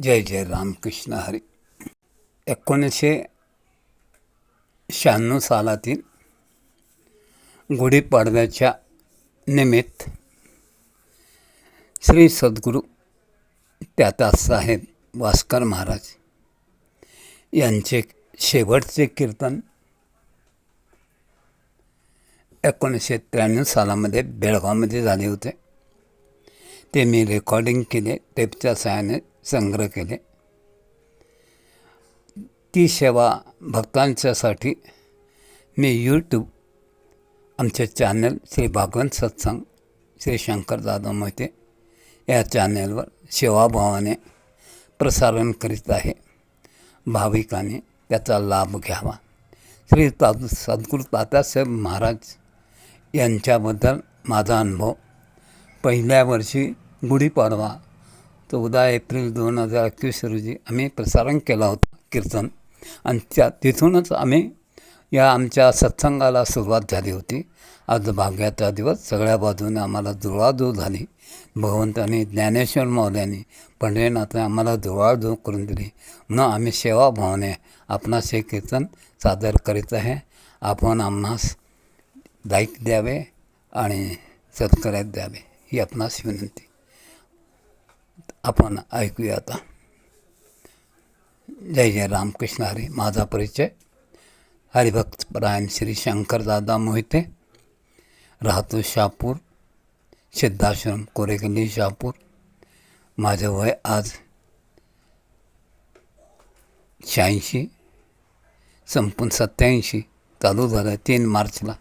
जय जय रामकृष्ण हरी. 1996 सालातील गुढीपाडव्याच्या निमित्त श्री सद्गुरू त्यातासाहेब वास्कर महाराज यांचे शेवटचे कीर्तन 1993 सालामध्ये बेळगावमध्ये झाले होते. ते मी रेकॉर्डिंग केले, टेपच्या सहाय्याने संग्रह केले. ती सेवा भक्तांच्यासाठी मी यूट्यूब आमचे चॅनल श्री भागवत सत्संग श्री शंकरदादा मोहिते या चॅनलवर सेवाभावाने प्रसारण करीत आहे. भाविकांनी त्याचा लाभ घ्यावा. श्री सद्गुरू तात्यासाहेब महाराज यांच्याबद्दल माझा अनुभव. पहिल्या वर्षी गुढीपाडवा 14 एप्रिल 2021 रोजी आम्ही प्रसारण केला होता कीर्तन, आणि तिथूनच आम्ही या आमच्या सत्संगाला सुरुवात झाली होती. आज भाग्याचा दिवस. सगळ्या बाजूने आम्हाला जुळवाजुळ झाली. भगवंतांनी, ज्ञानेश्वर माऊल्यांनी, पंढरीनाथाने आम्हाला जुळवाजुळ करून दिली. म्हणून आम्ही सेवाभावाने आपणास हे कीर्तन सादर करीत आहे. आपण आम्हास लाईक द्यावे आणि सबस्क्राईब द्यावे ही आपणास विनंती. आपण ऐकूया आता. जय जय रामकृष्ण हरी. माझा परिचय हरिभक्त परायण श्री शंकरदादा मोहिते, राहतो शहापूर, सिद्धाश्रम कोरेगल्ली शहापूर. माझे वय आज 86 संपून 87 चालू झालं 3 मार्चला.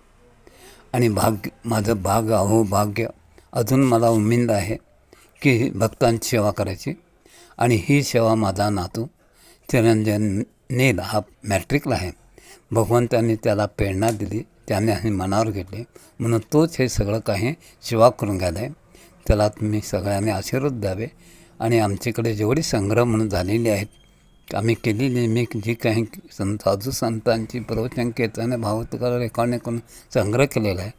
आणि माझं भाग्य अजून मला उमेद आहे की भक्तांची सेवा करायची. आणि ही सेवा माझा नातू चिरंजन नील हा मॅट्रिकला आहे. भगवंतांनी त्याला प्रेरणा दिली, त्याने आणि मनावर घेतले, म्हणून तोच हे सगळं काही सेवा करून घ्यायला आहे. त्याला तुम्ही सगळ्यांनी आशीर्वाद द्यावे. आणि आमच्याकडे जेवढी संग्रह म्हणून झालेली आहेत, आम्ही केलेली, मी जी काही साधू संतांची प्रवचन कीर्तने भावतकार रेकॉर्डिंग करून संग्रह केलेला आहे,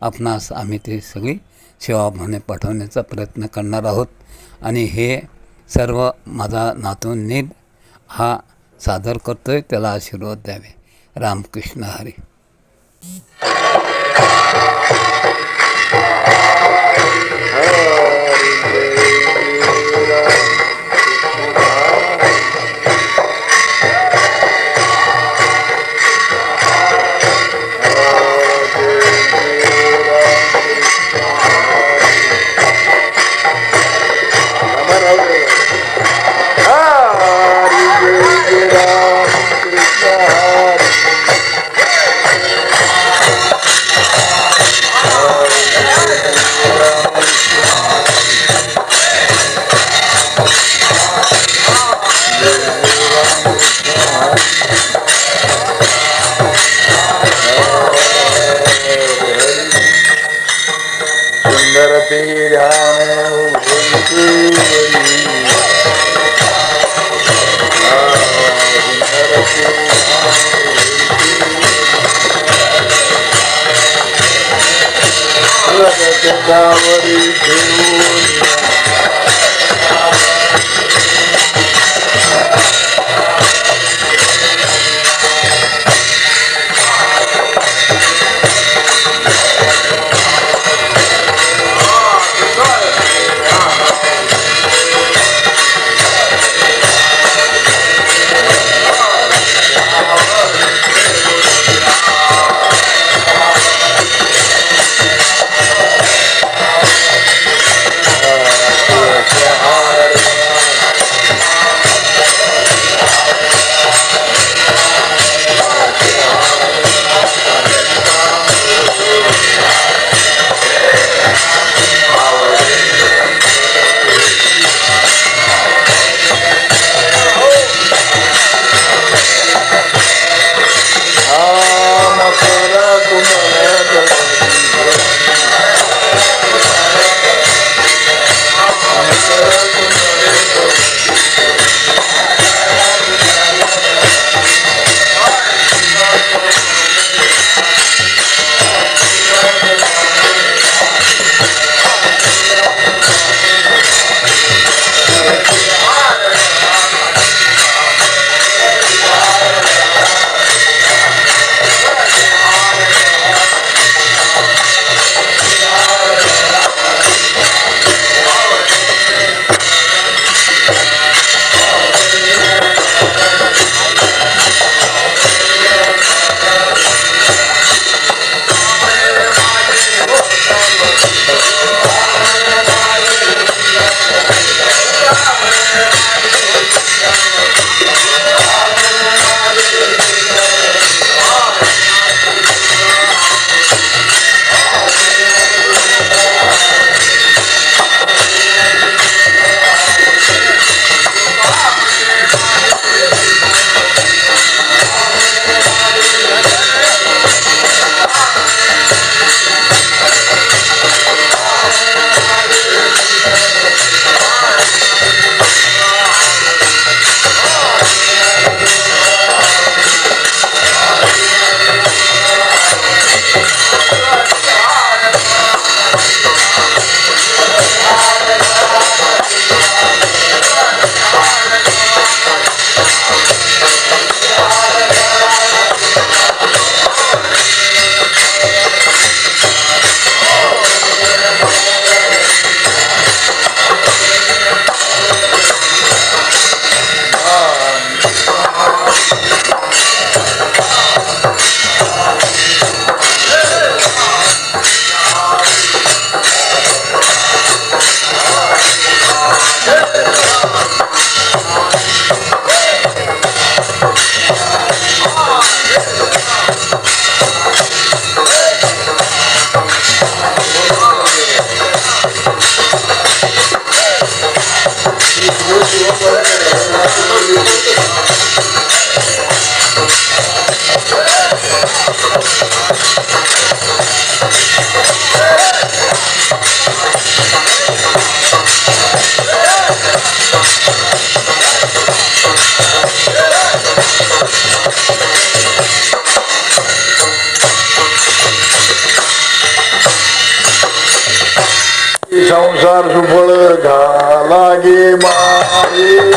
आपणास आम्ही ते सगळी सेवाभावाने पाठवण्याचा प्रयत्न करणार आहोत. आणि हे सर्व माझा नातू नील हा सादर करतो आहे. त्याला आशीर्वाद द्यावे. रामकृष्ण हरी. संसार सुफळ झाला गे माये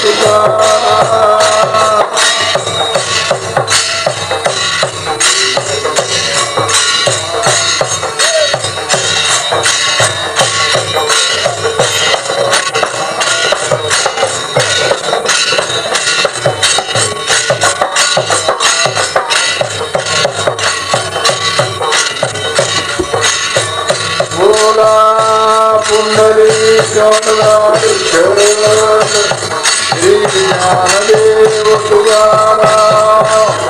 तुकाराम बोला पुंडलिक शरण श्री ज्ञानदेव तुकाराम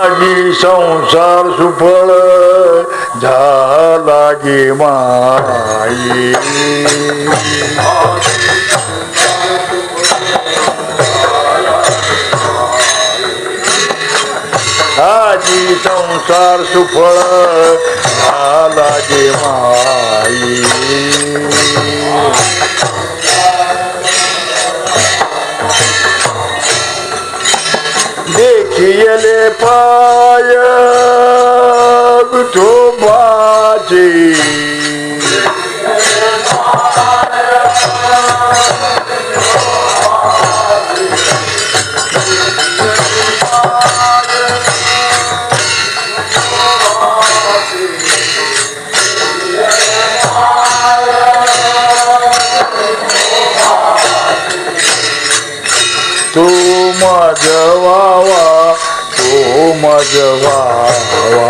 आगी संसार सुफळ झाला गे माई आजी संसार सुफळ झाला गे माई देखियले पाय विठोबाचे तू मजवावा तू मजवावा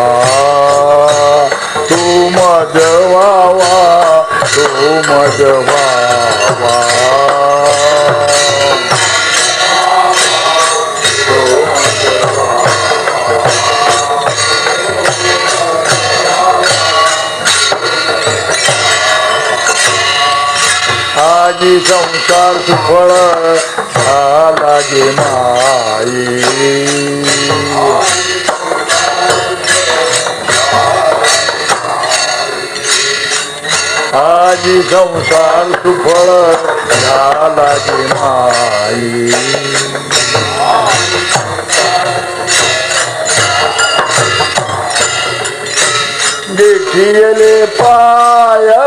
तू मजवावा तू मजवावा आजी संसार सुफळ झाला गे माई आजी संसार सुफळ झाला गे माई देखियले पाया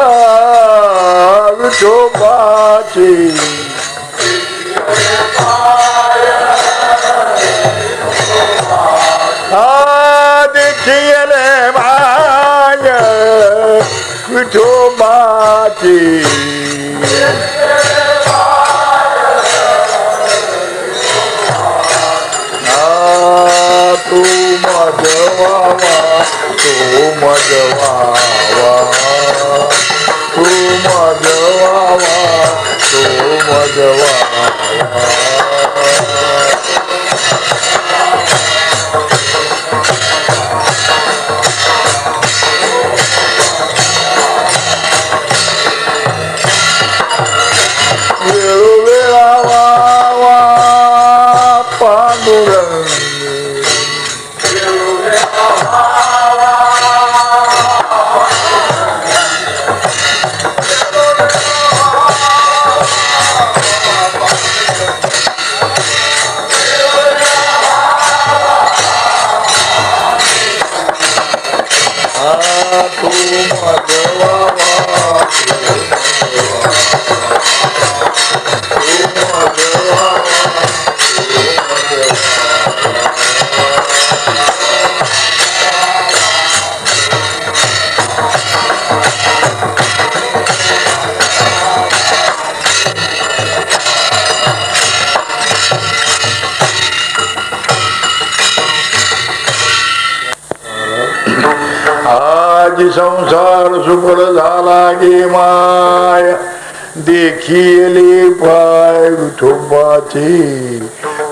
विठोबाची देखियले पाया विठोबाची तू मजवावा तू मजवावा तू मजवावा तू मजवावा वेळोवेळा वावा पांडुरंग तू मजवावा आजी संसार सुफळ झाला गे माय देखिले पाय विठोबाची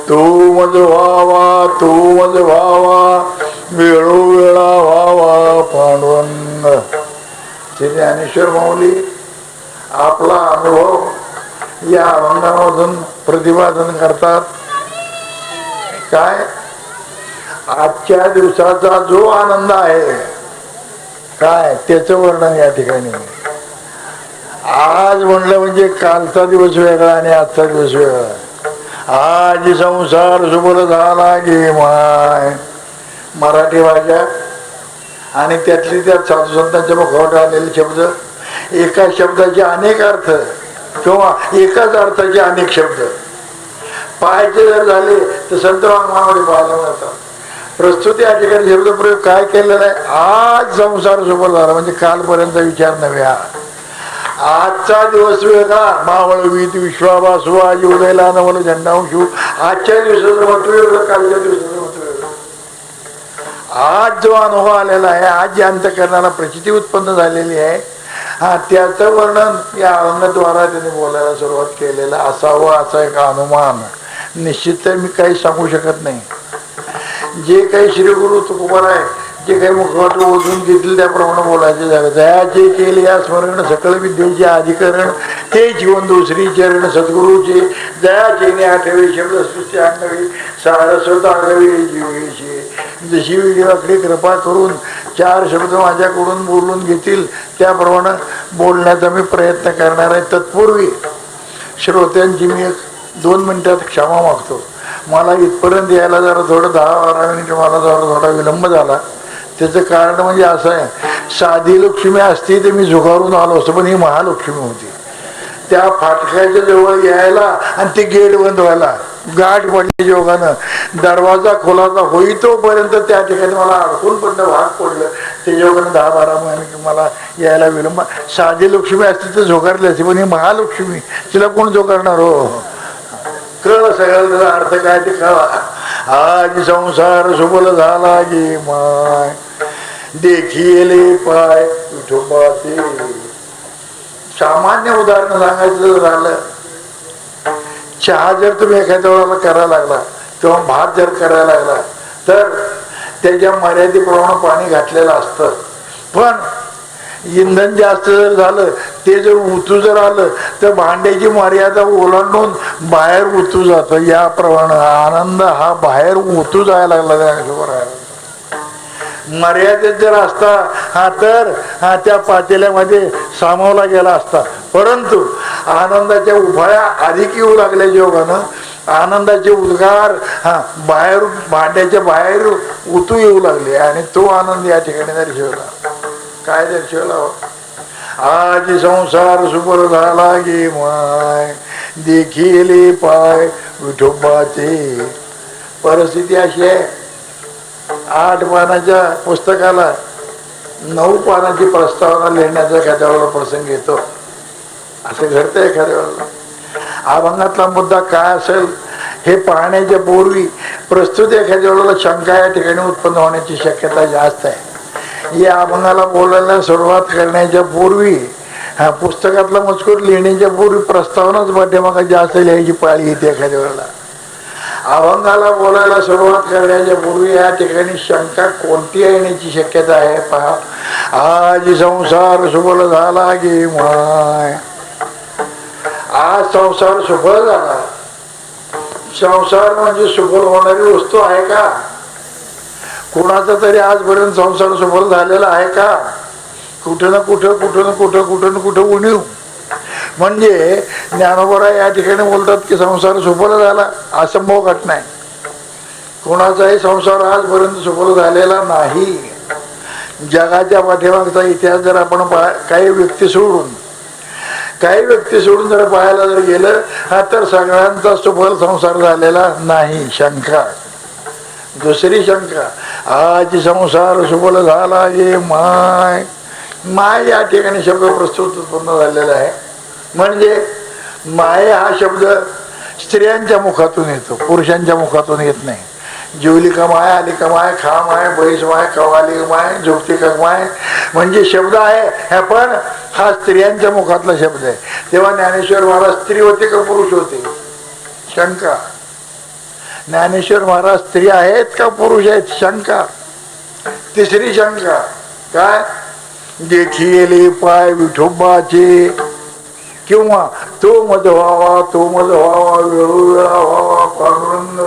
तू मज व्हावा तू मज व्हावा वेळोवेळा व्हावा पांडुरंग. श्री ज्ञानेश्वर माऊली आपला अनुभव या अभंगामधून प्रतिपादन करतात. काय आजच्या दिवसाचा जो आनंद आहे काय त्याचं वर्णन या ठिकाणी. आज म्हणलं म्हणजे कालचा दिवस वेगळा आणि आजचा दिवस वेगळा. आज संसार सुबल झाला गे माय. मराठी भाषा आणि त्यातली त्यात साधू संतांच्या मुखावर आलेले शब्द, एका शब्दाचे अनेक अर्थ किंवा एकाच अर्थाचे अनेक शब्द पाहायचे जर झाले तर संत वाङ्मयामध्ये पाहायला मिळतात. प्रस्तुती या ठिकाणी शब्दप्रयोग काय केलेला आहे? आज संसार सुबल झाला म्हणजे कालपर्यंत विचार नव्हे. आजचा दिवस वेगळा. मावळ वीत विश्वाभासू आज उदयला नवल झंडांशू. आजच्या दिवसाचं महत्व वेगळं, कालच्या दिवसाचं महत्व वेगळं. आज जो अनुभव आलेला आहे, आज जे अंतःकरणाला प्रचिती उत्पन्न झालेली आहे, त्याचं वर्णन या अभंगाद्वारा त्यांनी बोलायला सुरुवात केलेलं असावं असा एक अनुमान. निश्चित तर मी काही सांगू शकत नाही. जे काही श्री गुरु तुकोबाराय जे काही मुखवट ओढून घेतील त्याप्रमाणे बोलायचे झाले. दयाचे केले या स्मरण सकळ विद्येचे अधिकरण, ते जीवन दुसरी चरण सद्गुरूचे. दयाचे आठवे शब्द सृष्टी आठवे सारस्वत आठवे जीवेचे. जशी वेळीवाकडे कृपा करून चार शब्द माझ्याकडून बोलून घेतील त्याप्रमाणे बोलण्याचा मी प्रयत्न करणार आहे. तत्पूर्वी श्रोत्यांची मी 2 मिनिटात क्षमा मागतो. मला इथपर्यंत यायला जरा थोडं 10-12 मिनिट मला जरा थोडा विलंब झाला. त्याचं कारण म्हणजे असं आहे, साधी लक्ष्मी असती तर मी झुगारून आलो असतो, पण ही महालक्ष्मी होती. त्या फाटकाच्या जवळ यायला आणि ते गेट बंद व्हायला गाठ पडली योगानं. दरवाजा खोलाचा होई तोपर्यंत त्या ठिकाणी मला अडकून पडलं, भाग पडलं. ते योगानं 10-12 महिने मला यायला विलंब. साधी लक्ष्मी असती तर झोकारली असती, पण ही महालक्ष्मी, तिला कोण झोकारणार? हो, कळ सगळ्याचा अर्थ काय ते कळा. आज संसार सुबल झाला गे माय, देखिले पाय विठोबाचे. सामान्य उदाहरण सांगायचं झालं, चहा जर तुम्ही एखाद्या वेळेला करायला लागला किंवा भात जर करायला लागला तर त्याच्या मर्यादेप्रमाणे पाणी घातलेलं असतं. पण इंधन जास्त जर झालं, ते जर उतू जर आलं तर भांड्याची मर्यादा ओलांडून बाहेर उतू जातं. याप्रमाणे आनंद हा बाहेर उतू जायला लागला. मर्यादेत जर असता तर त्या पातेल्यामध्ये सामावला गेला असता. परंतु आनंदाच्या उफाळ्या अधिक येऊ लागल्या योगानं. आनंदाचे उद्गार बाहेर भांड्याच्या बाहेर उतू येऊ लागले आणि तो आनंद या ठिकाणी दर्शवला. काय दर्शवला? आज संसार सुपर झाला गे माय, देखिले पाय विठोबाचे. परिस्थिती अशी आहे, 8 पानाच्या पुस्तकाला 9 पानाची प्रस्तावना लिहिण्याचा एखाद्या वेळेला प्रसंग येतो. असं घडतं एखाद्या वेळेला. अभंगातला मुद्दा काय असेल हे पाहण्याच्या पूर्वी प्रस्तुत एखाद्या वेळेला शंका या ठिकाणी उत्पन्न होण्याची शक्यता जास्त आहे. या अभंगाला बोलायला सुरुवात करण्याच्या पूर्वी, पुस्तकातला मजकूर लिहिण्याच्या पूर्वी प्रस्तावनाच पाठीमागे जास्त लिहायची पाळी येते एखाद्या वेळेला. अभंगाला बोलायला सुरुवात करण्याच्या पूर्वी या ठिकाणी शंका कोणती येण्याची शक्यता आहे पहा. आज संसार सुबल झाला गे माय. आज संसार सुफल झाला. संसार म्हणजे सुफल होणारी वस्तू आहे का? कोणाचा तरी आजपर्यंत संसार सुफल झालेला आहे का? कुठं ना कुठं उणीव. म्हणजे ज्ञानोबा या ठिकाणी बोलतात की संसार सुफल झाला, असंभव घटना आहे. कोणाचाही संसार आजपर्यंत सुफल झालेला नाही. जगाच्या पाठीमागचा इतिहास जर आपण काही व्यक्ती सोडून जर पाहायला जर गेलं तर सगळ्यांचा सुफल संसार झालेला नाही. शंका. दुसरी शंका, आज संसार सुफल झाला गे माय. माय या ठिकाणी शब्द प्रस्तुत उत्पन्न झालेला आहे. म्हणजे माय हा शब्द स्त्रियांच्या मुखातून येतो, पुरुषांच्या मुखातून येत नाही. जेवली का माय, आली का माय, खा माय, बैस माय, कवाली माय, झोपती का माय, म्हणजे शब्द आहे पण हा स्त्रियांच्या मुखातला शब्द आहे. तेव्हा ज्ञानेश्वर महाराज स्त्री होते का पुरुष होते? शंका. ज्ञानेश्वर महाराज स्त्री आहेत का पुरुष आहेत? शंका. तिसरी शंका काय? देखिले पाय विठोबाचे, किंवा तो मज व्हावा वेळोवेळा व्हावा पांडुरंग.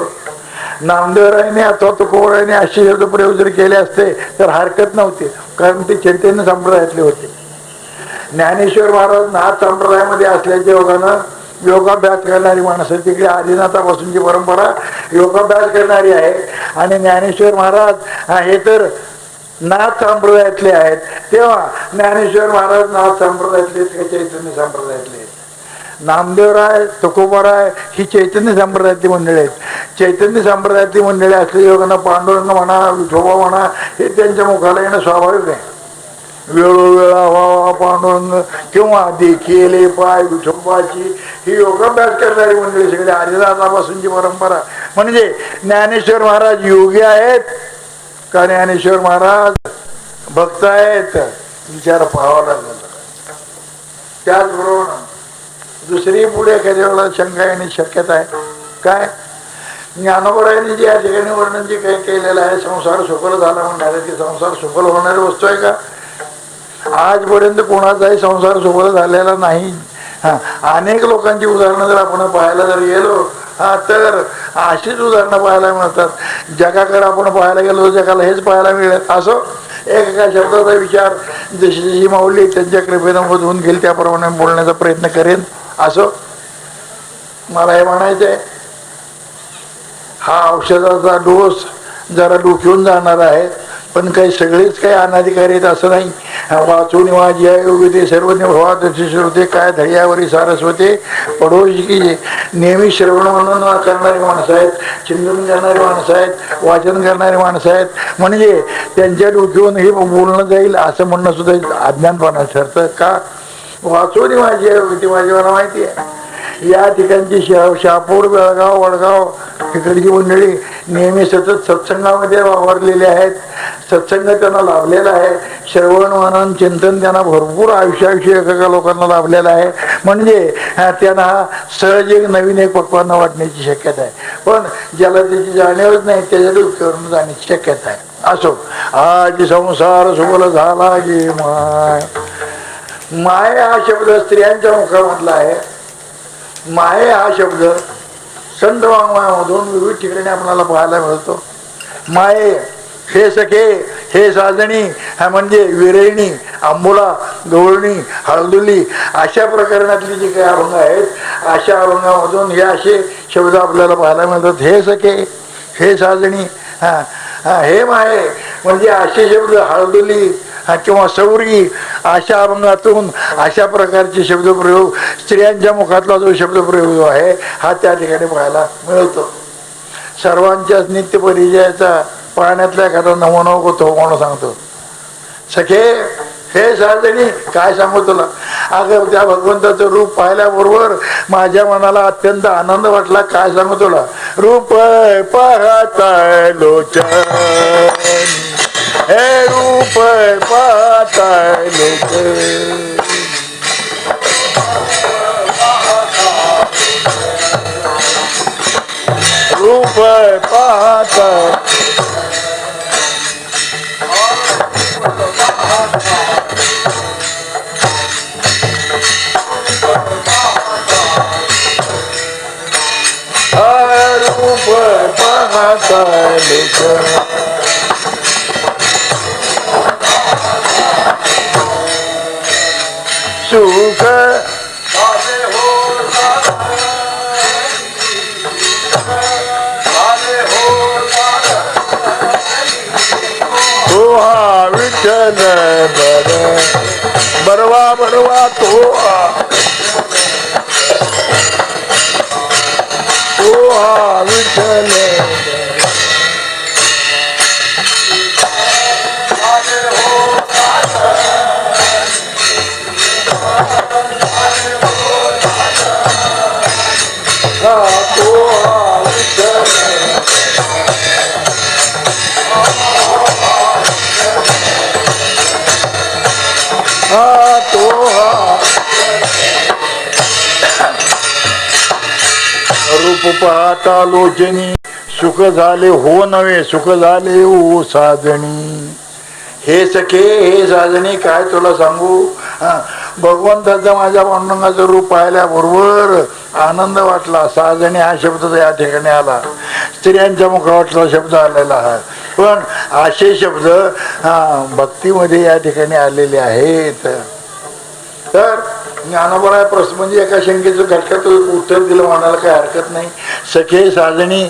नामदेवरायने अथवा तुकोबारायने असे शब्द प्रयोग जर केले असते तर हरकत नव्हती, कारण ते चैतन्य संप्रदायातले होते. ज्ञानेश्वर महाराज नाथ संप्रदायामध्ये असल्याच्या योगानं योगाभ्यास करणारी माणसं, तिकडे आदिनाथापासूनची परंपरा योगाभ्यास करणारी आहे. आणि ज्ञानेश्वर महाराज हे तर नाथ संप्रदायातले आहेत. तेव्हा ज्ञानेश्वर महाराज नाथ संप्रदायातले चैतन्य संप्रदायातले आहेत. नामदेवराय, तुकोबाराय ही चैतन्य संप्रदायातली मंडळी आहेत. चैतन्य संप्रदायातली मंडळी असल्या योगानं पांडुरंग म्हणा, विठोबा म्हणा हे त्यांच्या मुखाला येणं स्वाभाविक आहे. वेळोवेळा व्हावा पांडुरंग किंवा देखील पाय विठोबाची ही योगाभ्यास करणारी मंडळी सगळी आदिनाथापासूनची परंपरा. म्हणजे ज्ञानेश्वर महाराज योगी आहेत का ज्ञानेश्वर महाराज भक्त आहेत, विचार पाहावा लागला. त्याचबरोबर दुसरी पुढे एखाद्या वेळेला शंका येण्याची शक्यता आहे. काय ज्ञानोबरायांनी जे या ठिकाणी वर्णन जे काही केलेलं आहे, संसार सुफल झाला म्हणणारे, की संसार सुफल होणारी वस्तू आहे का? आजपर्यंत कोणाचाही संसार सुफल झालेला नाही. अनेक लोकांची उदाहरणं जर आपण पाहायला जर गेलो तर अशीच उदाहरणं पाहायला मिळतात. जगाकडे आपण पाहायला गेलो तर जगाला हेच पाहायला मिळत. असो एका शब्दाचा विचार जशी जशी माऊली त्यांच्या कृपेनं होऊन गेल त्याप्रमाणे बोलण्याचा प्रयत्न करेन. असो मला हे म्हणायचं आहे, हा औषधाचा डोस जरा डोक्यावून जाणार आहे, पण काही सगळेच काही अनाधिकारी आहेत असं नाही. वाचून माझी योगी ते सर्व होते काय धैर्यावरी सारस्वते पडोशी की नेहमी श्रवण म्हणून करणारी माणसं आहेत, चिंतन करणारी माणसं आहेत, वाचन करणारी माणसं आहेत. म्हणजे त्यांच्या डोक्यावरून हे बोलणं जाईल असं म्हणणं सुद्धा अज्ञानपणा ठरतं. का वाचून माझी योगी ती माझी मला माहिती आहे. या ठिकाणची शहापूर, बेळगाव, वडगाव इकडची मंडळी नेहमी सतत सत्संगामध्ये वावरलेले आहेत. सत्संग त्यांना लाभलेला आहे. श्रवण मनन चिंतन त्यांना भरपूर आयुष्याविषयी एका लोकांना लाभलेला आहे. म्हणजे त्यांना हा सहज एक नवीन एक पक्वान वाटण्याची शक्यता आहे. पण ज्याला त्याची जाणीवच नाही त्याच्या डोक्यावरून जाण्याची शक्यता आहे. असो आज संसार सुबल झाला गे माय. माय हा शब्द स्त्रियांच्या मुखामधला आहे. माये हा शब्द संत वाङ्मयामधून विविध ठिकाणी आपल्याला पाहायला मिळतो. माये हे सखे, हे साजणी, हा म्हणजे विरहिणी, आंबोला, गवळणी, हळदुली अशा प्रकरणातली जी काही अभंग आहेत, अशा अभंगामधून हे असे शब्द आपल्याला पाहायला मिळतात. हे सखे, हे साजणी, हे माये म्हणजे असे शब्द हळदुली किंवा सौरी अशा अभंगातून अशा प्रकारचे शब्दप्रयोग स्त्रियांच्या मुखातला जो शब्दप्रयोग आहे हा त्या ठिकाणी पाहायला मिळतो. सर्वांच्याच नित्य परिचयाचा पाहण्यातला एखादा नवनव होतो म्हणून सांगतो. सखे हे साजणी काय सांगू तुला, अगं त्या भगवंताचं रूप पाहिल्याबरोबर माझ्या मनाला अत्यंत आनंद वाटला. काय सांगू तुला, रूप पाहता लोचन, हे रूप पाहता लोचन, रूप पाहता रूप पाहता लोचन, सुख तो हा विठ्ठल बरवा बरवा तो हा विठ्ठल रूप पाहता लोचनी, सुख झाले हो नव्हे सुख झाले ओ साजणी. हे सखे हे साजणी काय तुला सांगू, भगवंताचं माझ्या पांडुरंगाचं रूप पाहिल्याबरोबर आनंद वाटला. साजणी हा शब्द या ठिकाणी आला, स्त्रियांच्या मुखावरचा शब्द आलेला आहे. पण असे शब्द भक्तीमध्ये या ठिकाणी आलेले आहेत. तर ज्ञानोबराय म्हणजे एका शंकेचं घटकाचं उत्तर दिलं म्हणायला काही हरकत नाही. सखे साजणी